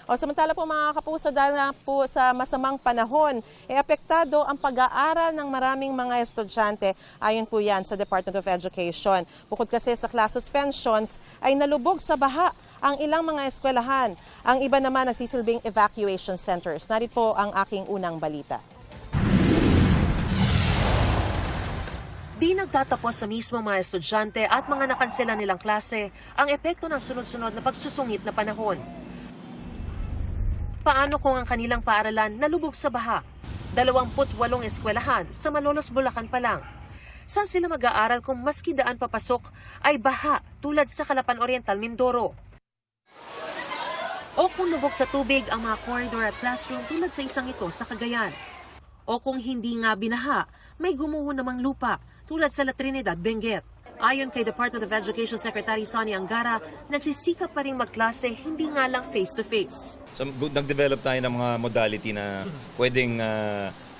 O samantala po mga kapuso, dahil na po sa masamang panahon, apektado ang pag-aaral ng maraming mga estudyante. Ayon po yan sa Department of Education. Bukod kasi sa class suspensions, ay nalubog sa baha ang ilang mga eskwelahan. Ang iba naman nagsisilbing evacuation centers. Narito po ang aking unang balita. Di nagtatapos sa mismo mga estudyante at mga nakansela nilang klase ang epekto ng sunod-sunod na pagsusungit na panahon. Paano kung ang kanilang paaralan nalubog sa baha? 28 eskwelahan sa Malolos, Bulacan pa lang. Saan sila mag-aaral kung maski daan papasok ay baha tulad sa Calapan Oriental, Mindoro? O kung lubog sa tubig ang mga corridor at classroom tulad sa isang ito sa Cagayan? O kung hindi nga binaha, may gumuho namang lupa tulad sa La Trinidad, Benguet. Ayon kay Department of Education Secretary Sonny Angara, nagsisikap pa rin magklase, hindi nga lang face-to-face. So, nag-develop tayo ng mga modality na pwedeng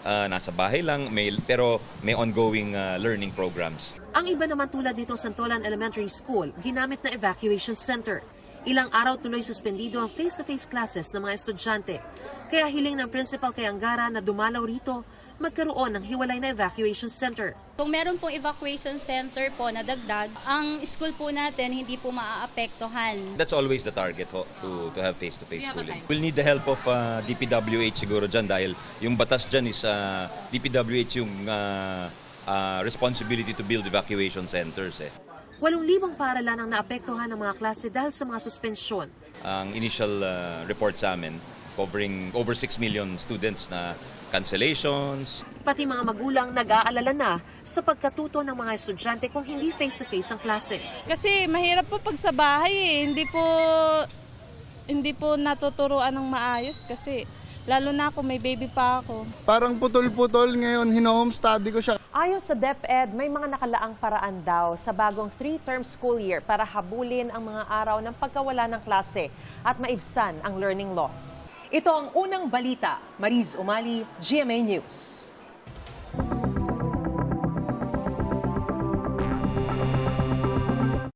nasa bahay lang, pero may ongoing learning programs. Ang iba naman tulad nitong Santolan Elementary School, ginamit na evacuation center. Ilang araw tuloy suspendido ang face-to-face classes ng mga estudyante. Kaya hiling ng principal kay Angara na dumalaw rito, magkaroon ng hiwalay na evacuation center. Kung meron pong evacuation center po na dagdag, ang school po natin hindi po maaapektuhan. That's always the target to have face-to-face schooling. We'll need the help of DPWH siguro dyan dahil yung batas dyan is DPWH yung responsibility to build evacuation centers. 8,000 paaralan ang naapektuhan ng mga klase dahil sa mga suspensyon. Ang initial report sa amin, covering over 6 million students na cancellations. Pati mga magulang nag-aalala na sa pagkatuto ng mga estudyante kung hindi face-to-face ang klase. Kasi mahirap po pag sa bahay hindi po natuturuan ng maayos kasi lalo na ako, may baby pa ako. Parang putol-putol ngayon, hino-home study ko siya. Ayon sa DepEd, may mga nakalaang paraan daw sa bagong 3-term school year para habulin ang mga araw ng pagkawala ng klase at maibsan ang learning loss. Ito ang unang balita. Mariz Umali, GMA News.